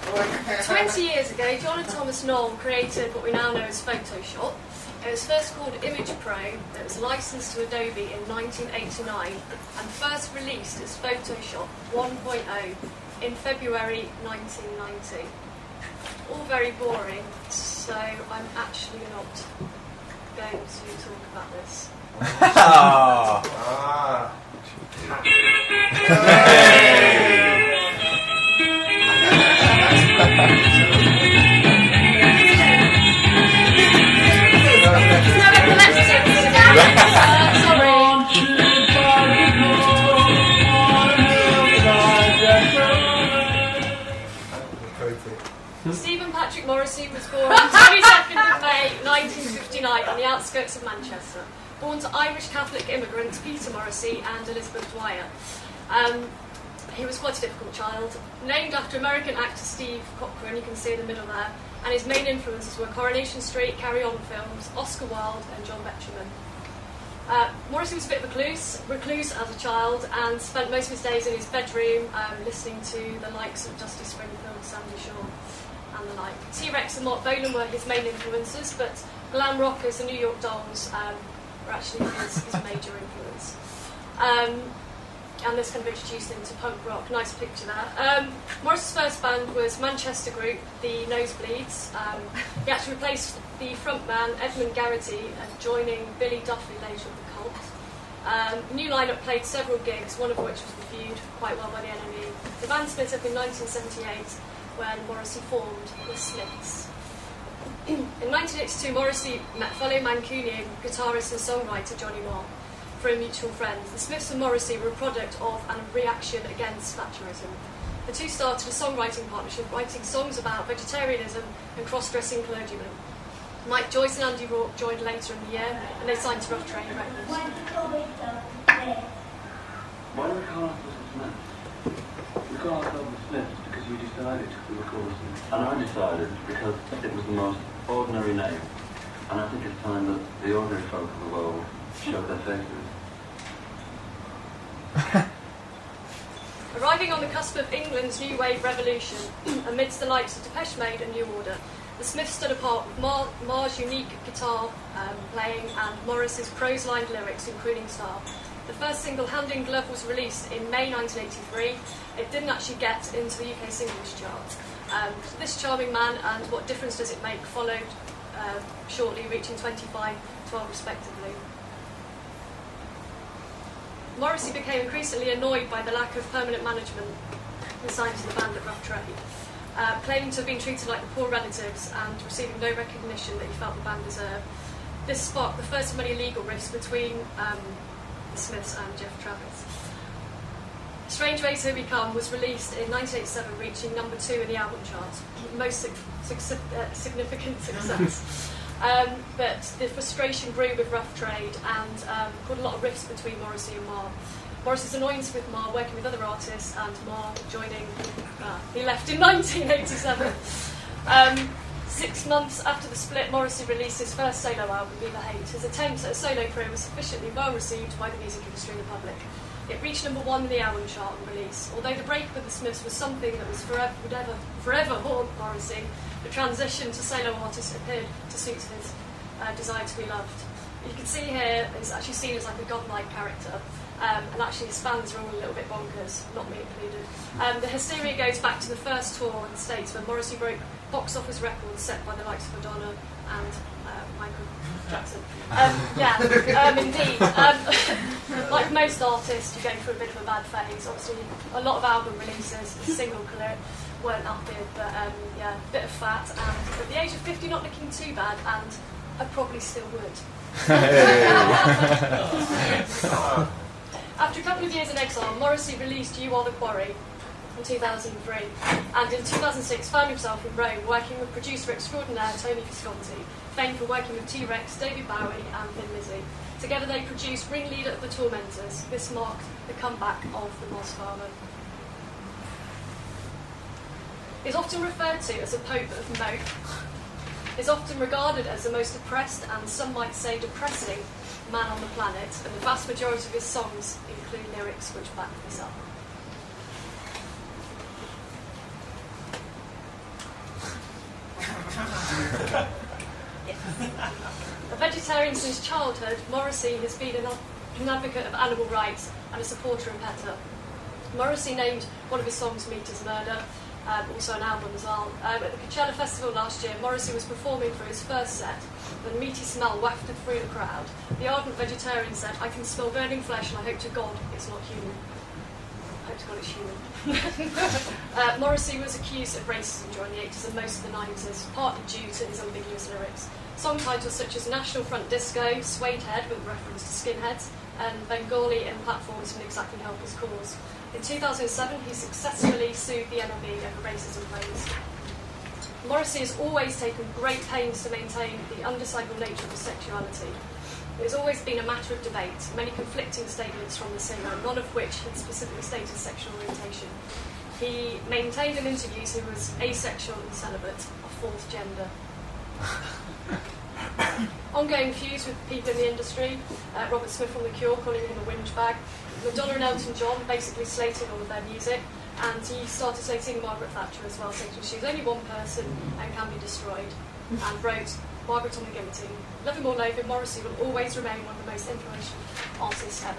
20 years ago, John and Thomas Knoll created what we now know as Photoshop. It was first called Image Pro. It was licensed to Adobe in 1989 and first released as Photoshop 1.0 in February 1990. All very boring, so I'm actually not going to talk about this. Stephen Patrick Morrissey was born on 22nd of May 1959 on the outskirts of Manchester. Born to Irish Catholic immigrants Peter Morrissey and Elizabeth Dwyer. He was quite a difficult child. Named after American actor Steve Cochran, you can see in the middle there, and his main influences were Coronation Street, Carry On films, Oscar Wilde and John Betjeman. Morrissey was a bit of a recluse as a child and spent most of his days in his bedroom listening to the likes of Dusty Springfield, Sandy Shaw and the like. T-Rex and Mark Bolan were his main influences, but glam rockers and New York Dolls were actually his major influence. And this kind of introduced him to punk rock. Nice picture there. Morris's first band was Manchester group, the Nosebleeds. He actually replaced the frontman Edmund Garrity, joining Billy Duffy later of the Cult. The new lineup played several gigs, one of which was reviewed quite well by the NME. The band split up in 1978 when Morrissey formed the Smiths. In 1982, Morrissey met fellow Mancunian guitarist and songwriter Johnny Marr for a mutual friend. The Smiths and Morrissey were a product of and a reaction against Thatcherism. The two started a songwriting partnership, writing songs about vegetarianism and cross-dressing clergymen. Mike Joyce and Andy Rourke joined later in the year, and they signed to Rough Trade Records. Why do we call ourselves the Smiths? We call ourselves the Smiths because you decided we were called the Smiths. And I decided because it was the most ordinary name. And I think it's time that the ordinary folk of the world showed their faces. Arriving on the cusp of England's New Wave revolution, amidst the likes of Depeche Mode and New Order, the Smiths stood apart with Marr's unique guitar playing and Morris's prose-lined lyrics in crooning style. The first single, Hand in Glove, was released in May 1983. It didn't actually get into the UK singles chart. This charming man and What Difference Does It Make followed shortly, reaching 25, 12 respectively. Morrissey became increasingly annoyed by the lack of permanent management assigned to the band at Rough Trade, claiming to have been treated like the poor relatives and receiving no recognition that he felt the band deserved. This sparked the first of many legal rifts between the Smiths and Jeff Travis. Strange Way to Become was released in 1987, reaching number 2 in the album chart. Most significant success. But the frustration grew with Rough Trade and caused a lot of rifts between Morrissey and Marr. Morrissey's annoyance with Marr, working with other artists, and Marr joining, he left in 1987. 6 months after the split, Morrissey released his first solo album, Be The Hate. His attempt at a solo career was sufficiently well received by the music industry and the public. It reached number 1 in the album chart on release. Although the breakup of the Smiths was something that was forever haunt Morrissey, the transition to solo artist appeared to suit his desire to be loved. You can see here, it's actually seen as like a godlike character, and actually his fans are all a little bit bonkers, not me included. The hysteria goes back to the first tour in the States when Morrissey broke box office records set by the likes of Madonna and Michael Jackson. Indeed. Like most artists, you go through a bit of a bad phase. Obviously, a lot of album releases, a single career weren't that good, but a bit of fat, and at the age of 50 not looking too bad, and I probably still would. After a couple of years in exile, Morrissey released You Are the Quarry in 2003, and in 2006 found himself in Rome working with producer extraordinaire Tony Visconti, famed for working with T-Rex, David Bowie and Thin Lizzy. Together they produced Ringleader of the Tormentors. This marked the comeback of the Moss Farmer. Is often referred to as a Pope of Mope, is often regarded as the most oppressed and some might say depressing man on the planet, and the vast majority of his songs include lyrics which back this up. Growing since childhood, Morrissey has been an advocate of animal rights and a supporter of Pecha. Morrissey named one of his songs Meat is Murder, also an album as well. At the Coachella Festival last year, Morrissey was performing for his first set when a meaty smell wafted through the crowd. The ardent vegetarian said, "I can smell burning flesh and I hope to God it's not human." I hope to God it's human. Morrissey was accused of racism during the 80s and most of the 90s, partly due to his ambiguous lyrics. Song titles such as National Front Disco, Suede Head with reference to skinheads, and Bengali in platforms didn't exactly help his cause. In 2007, he successfully sued the NME over racism claims. Morrissey has always taken great pains to maintain the undecidable nature of his sexuality. It has always been a matter of debate, many conflicting statements from the singer, none of which had specifically stated sexual orientation. He maintained in interviews he was asexual and celibate, a fourth gender. Ongoing feuds with people in the industry, Robert Smith from The Cure calling him a whinge bag, Madonna and Elton John basically slating all of their music, and he started slating Margaret Thatcher as well, saying she was only one person and can be destroyed, and wrote Margaret on the guillotine. Love him or loathe him, Morrissey will always remain one of the most influential artists ever.